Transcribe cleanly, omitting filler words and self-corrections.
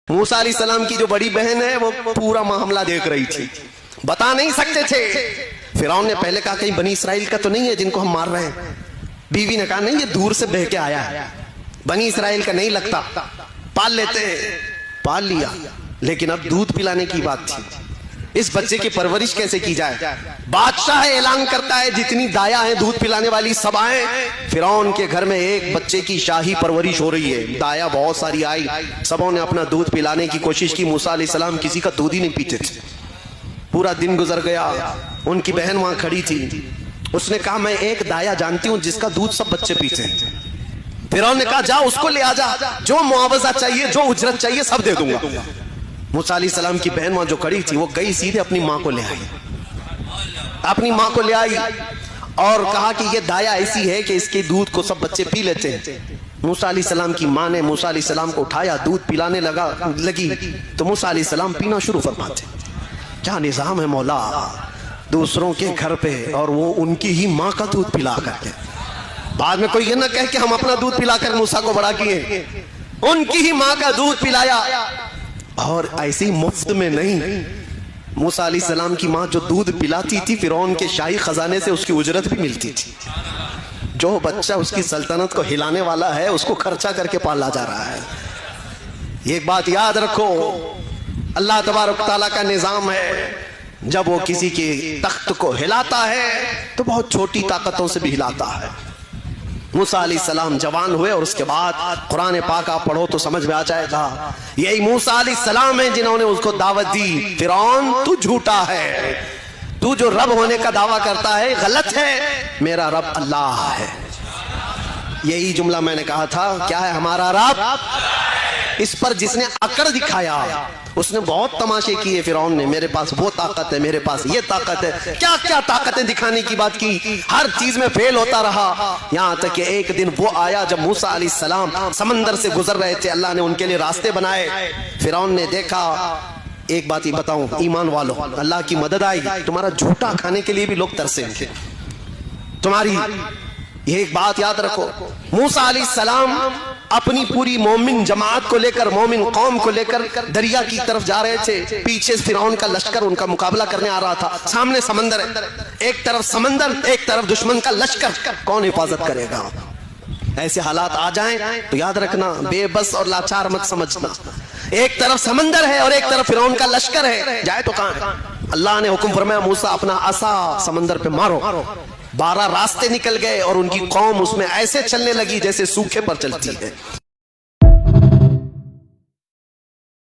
موسیٰ علیہ السلام کی جو بڑی بہن ہے وہ پورا معاملہ دیکھ رہی تھی، بتا نہیں سکتے تھے۔ فرعون نے پہلے کہا کہیں بنی اسرائیل کا تو نہیں ہے جن کو ہم مار رہے ہیں؟ بیوی نے کہا نہیں، یہ دور سے بہ کے آیا ہے، بنی اسرائیل کا نہیں لگتا، پال لیتے ہیں۔ پال لیا، لیکن اب دودھ پلانے کی بات تھی، اس بچے کی پرورش کیسے کی جائے؟ بادشاہ اعلان کرتا ہے جتنی دایا ہیں دودھ پلانے والی سب آئیں۔ فرعون کے گھر میں ایک بچے کی شاہی پرورش ہو رہی ہے، دایا بہت ساری آئی، سبوں نے اپنا دودھ پلانے کی کوشش کی۔ موسیٰ علیہ السلام کسی کا دودھ ہی نہیں پیتے تھے۔ پورا دن گزر گیا، ان کی بہن وہاں کھڑی تھی، اس نے کہا میں ایک دایا جانتی ہوں جس کا دودھ سب بچے پیتے ہیں۔ فرعون نے کہا جا اس کو لے آ جا، جو معاوضہ چاہیے جو اجرت چاہیے سب دے دوں گا۔ موسیٰ علیہ السلام کی بہن وہاں جو کھڑی تھی وہ گئی سیدھے اپنی ماں کو لے آئی، اپنی ماں کو لے آئی اور کہا کہ یہ دایا ایسی ہے کہ اس کے دودھ کو سب بچے پی لیتے ہیں۔ موسیٰ علیہ السلام کی ماں نے موسیٰ علیہ السلام کو اٹھایا، دودھ پلانے لگی تو موسیٰ علیہ السلام پینا شروع فرماتے۔ کیا نظام ہے مولا، دوسروں کے گھر پہ اور وہ ان کی ہی ماں کا دودھ پلا کر کے، بعد میں کوئی یہ نہ کہے کہ ہم اپنا دودھ پلا کر موسیٰ کو بڑا کیے، ان کی ہی ماں کا دودھ پلایا۔ اور ایسی مفت میں نہیں، موسیٰ علیہ السلام کی ماں جو دودھ پلاتی تھی فرعون کے شاہی خزانے سے اس کی اجرت بھی ملتی تھی۔ جو بچہ اس کی سلطنت کو ہلانے والا ہے اس کو خرچہ کر کے پالا جا رہا ہے۔ ایک بات یاد رکھو، اللہ تبارک تعالیٰ کا نظام ہے، جب وہ کسی کے تخت کو ہلاتا ہے تو بہت چھوٹی طاقتوں سے بھی ہلاتا ہے۔ موسیٰ علیہ السلام جوان ہوئے اور اس کے بعد قرآن پاک آپ پڑھو تو سمجھ میں آ جائے گا، یہی موسیٰ علیہ السلام ہیں جنہوں نے اس کو دعوت دی، فرعون تو جھوٹا ہے، تو جو رب ہونے کا دعویٰ کرتا ہے غلط ہے، میرا رب اللہ ہے۔ یہی جملہ میں نے کہا تھا، کیا ہے ہمارا رب؟ اس پر جس نے اکڑ دکھایا اس نے بہت تماشے کیے۔ فرعون نے میرے پاس وہ طاقت ہے، میرے پاس یہ طاقت ہے، کیا کیا طاقتیں دکھانے کی بات کی، ہر چیز میں فیل ہوتا رہا، یہاں تک کہ ایک دن وہ آیا جب موسیٰ علیہ السلام سمندر سے گزر رہے تھے، اللہ نے ان کے لیے راستے بنائے۔ فرعون نے دیکھا، ایک بات ہی بتاؤں ایمان والو، اللہ کی مدد آئی، تمہارا جھوٹا کھانے کے لیے بھی لوگ ترسیں گے تمہاری۔ یہ ایک بات یاد رکھو، موسیٰ علیہ السلام اپنی پوری مومن جماعت کو لے کر، مومن قوم کو لے کر دریا کی طرف جا رہے تھے، پیچھے فرعون کا لشکر ان کا مقابلہ کرنے آ رہا تھا، سامنے سمندر ہے، ایک طرف سمندر ایک طرف دشمن کا لشکر، کون حفاظت کرے گا؟ ایسے حالات آ جائیں تو یاد رکھنا، بے بس اور لاچار مت سمجھنا، ایک طرف سمندر ہے اور ایک طرف فرعون کا لشکر ہے، جائے تو کہاں؟ اللہ نے حکم فرمایا موسیٰ اپنا عصا سمندر پہ مارو، 12 راستے نکل گئے اور ان کی قوم اس میں ایسے چلنے لگی جیسے سوکھے پر چلتی ہے۔